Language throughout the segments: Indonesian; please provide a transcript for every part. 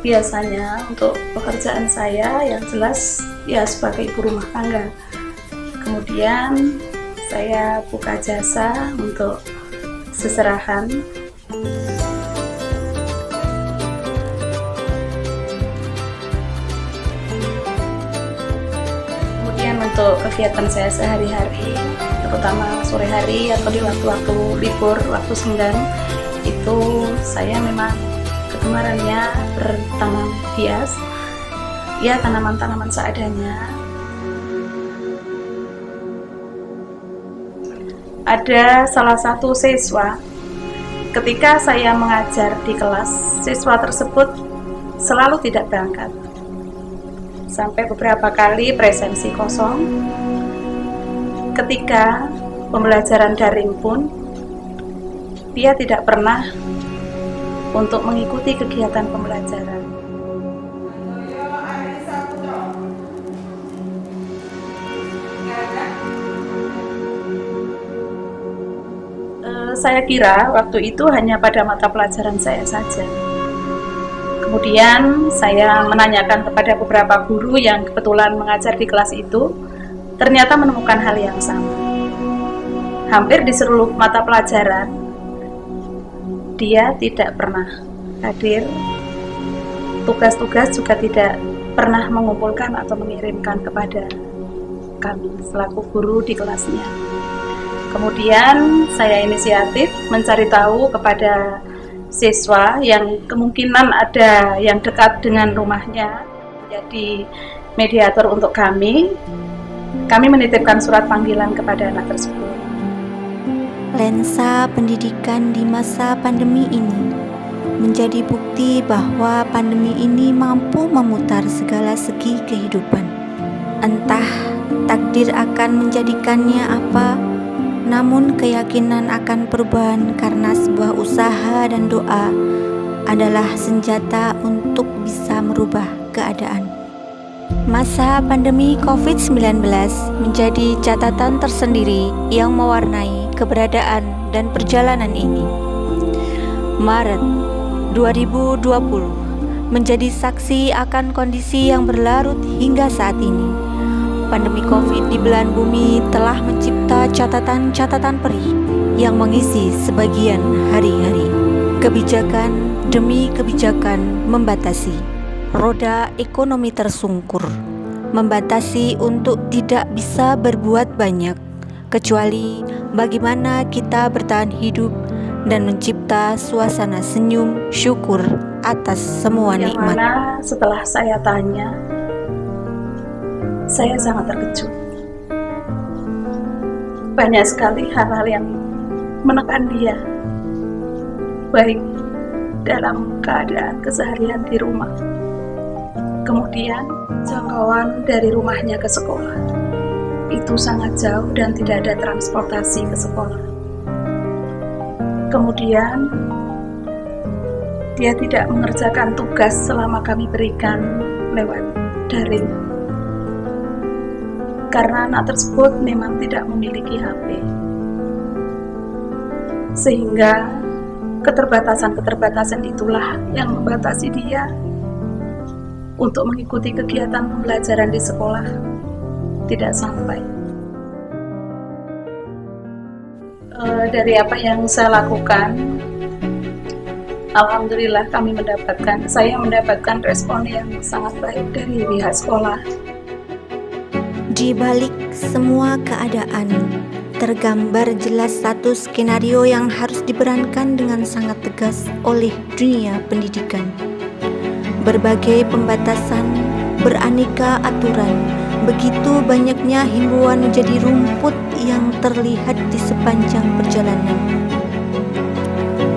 biasanya untuk pekerjaan saya yang jelas ya sebagai ibu rumah tangga. Kemudian saya buka jasa untuk seserahan. Kemudian untuk kegiatan saya sehari-hari, terutama sore hari atau di waktu-waktu libur, waktu senggang, itu saya memang kegemarannya bertanam hias, ya tanaman-tanaman seadanya. Ada salah satu siswa, ketika saya mengajar di kelas, siswa tersebut selalu tidak berangkat. Sampai beberapa kali presensi kosong. Ketika pembelajaran daring pun, dia tidak pernah untuk mengikuti kegiatan pembelajaran. Saya kira waktu itu hanya pada mata pelajaran saya saja. Kemudian saya menanyakan kepada beberapa guru yang kebetulan mengajar di kelas itu, ternyata menemukan hal yang sama. Hampir di seluruh mata pelajaran, dia tidak pernah hadir. Tugas-tugas juga tidak pernah mengumpulkan atau mengirimkan kepada kami selaku guru di kelasnya. Kemudian saya inisiatif mencari tahu kepada siswa yang kemungkinan ada yang dekat dengan rumahnya, jadi mediator untuk kami. Kami menitipkan surat panggilan kepada anak tersebut. Lensa pendidikan di masa pandemi ini menjadi bukti bahwa pandemi ini mampu memutar segala segi kehidupan. Entah takdir akan menjadikannya apa, namun keyakinan akan perubahan karena sebuah usaha dan doa adalah senjata untuk bisa merubah keadaan. Masa pandemi COVID-19 menjadi catatan tersendiri yang mewarnai keberadaan dan perjalanan ini. Maret 2020 menjadi saksi akan kondisi yang berlarut hingga saat ini. Pandemi COVID di belahan bumi telah mencipta catatan-catatan perih yang mengisi sebagian hari-hari. Kebijakan demi kebijakan membatasi. Roda ekonomi tersungkur, membatasi untuk tidak bisa berbuat banyak, kecuali bagaimana kita bertahan hidup dan mencipta suasana senyum syukur atas semua nikmat. Yang mana setelah saya tanya, saya sangat terkejut. Banyak sekali hal-hal yang menekan dia, baik dalam keadaan keseharian di rumah, kemudian jangkauan dari rumahnya ke sekolah itu sangat jauh dan tidak ada transportasi ke sekolah. Kemudian dia tidak mengerjakan tugas selama kami berikan lewat daring, karena anak tersebut memang tidak memiliki HP, sehingga keterbatasan-keterbatasan itulah yang membatasi dia untuk mengikuti kegiatan pembelajaran di sekolah tidak sampai. Dari apa yang saya lakukan, alhamdulillah saya mendapatkan respon yang sangat baik dari pihak sekolah. Di balik semua keadaan, tergambar jelas satu skenario yang harus diperankan dengan sangat tegas oleh dunia pendidikan. Berbagai pembatasan, beraneka aturan, begitu banyaknya himbauan menjadi rumput yang terlihat di sepanjang perjalanan.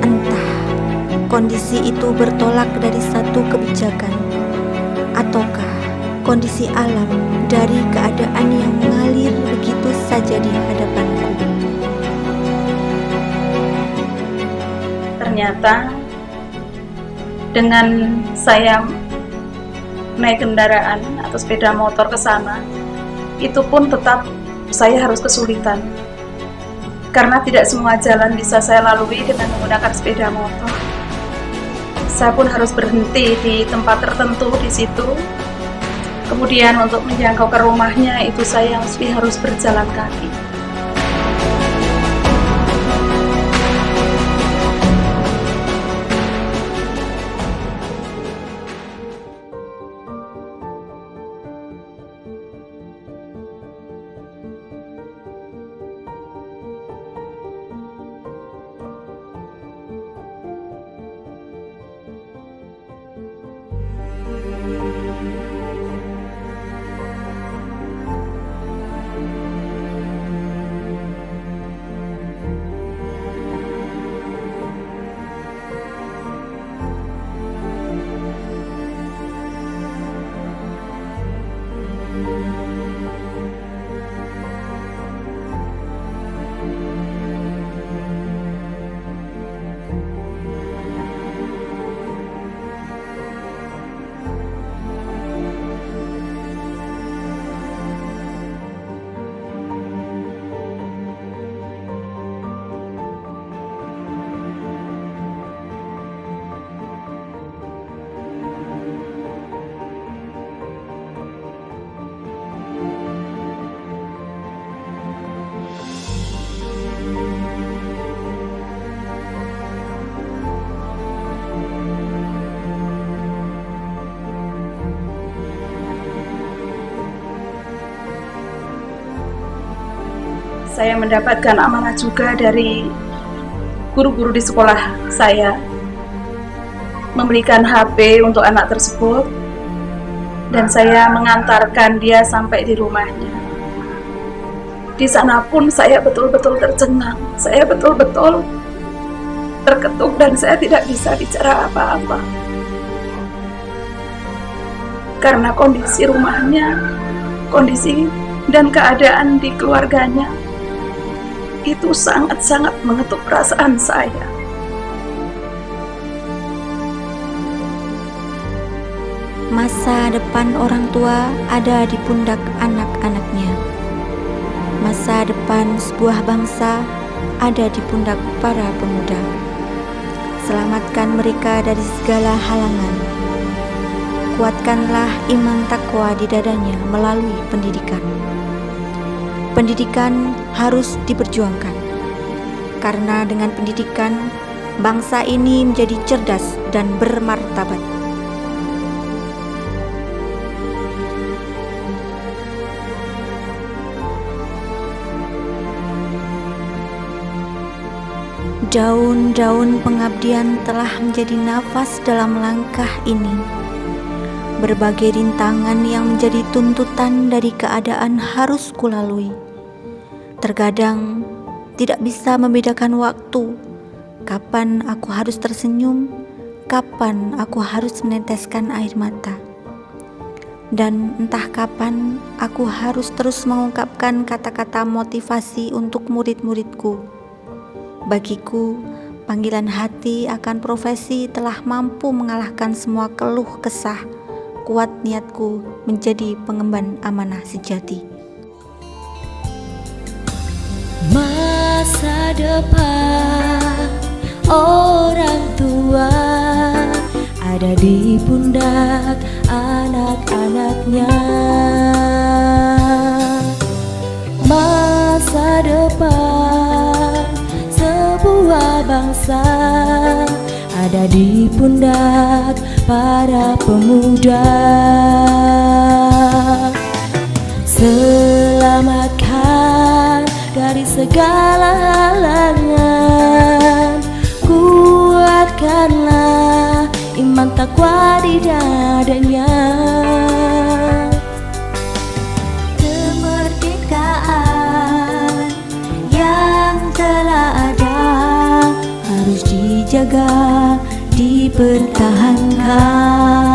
Entah kondisi itu bertolak dari satu kebijakan, ataukah kondisi alam dari keadaan yang mengalir begitu saja di hadapanku. Ternyata dengan saya naik kendaraan atau sepeda motor ke sana, itu pun tetap saya harus kesulitan, karena tidak semua jalan bisa saya lalui dengan menggunakan sepeda motor. Saya pun harus berhenti di tempat tertentu di situ. Kemudian untuk menjangkau ke rumahnya itu saya mesti harus berjalan kaki. Saya mendapatkan amanah juga dari guru-guru di sekolah saya, memberikan HP untuk anak tersebut, dan saya mengantarkan dia sampai di rumahnya. Di sana pun saya betul-betul tercengang, saya betul-betul terketuk dan saya tidak bisa bicara apa-apa. Karena kondisi rumahnya, kondisi dan keadaan di keluarganya itu sangat-sangat mengetuk perasaan saya. Masa depan orang tua ada di pundak anak-anaknya. Masa depan sebuah bangsa ada di pundak para pemuda. Selamatkan mereka dari segala halangan. Kuatkanlah iman takwa di dadanya melalui pendidikan. Pendidikan harus diperjuangkan, karena dengan pendidikan, bangsa ini menjadi cerdas dan bermartabat. Daun-daun pengabdian telah menjadi nafas dalam langkah ini. Berbagai rintangan yang menjadi tuntutan dari keadaan harus kulalui. Terkadang tidak bisa membedakan waktu, kapan aku harus tersenyum, kapan aku harus meneteskan air mata. Dan entah kapan aku harus terus mengungkapkan kata-kata motivasi untuk murid-muridku. Bagiku, panggilan hati akan profesi telah mampu mengalahkan semua keluh kesah. Kuat niatku menjadi pengemban amanah sejati. Masa depan orang tua ada di pundak anak-anaknya. Masa depan sebuah bangsa ada di pundak para pemuda. Selamatkan dari segala halangan, kuatkanlah iman takwa di dadanya. Kemerdekaan yang telah ada harus dijaga, dipertahankan.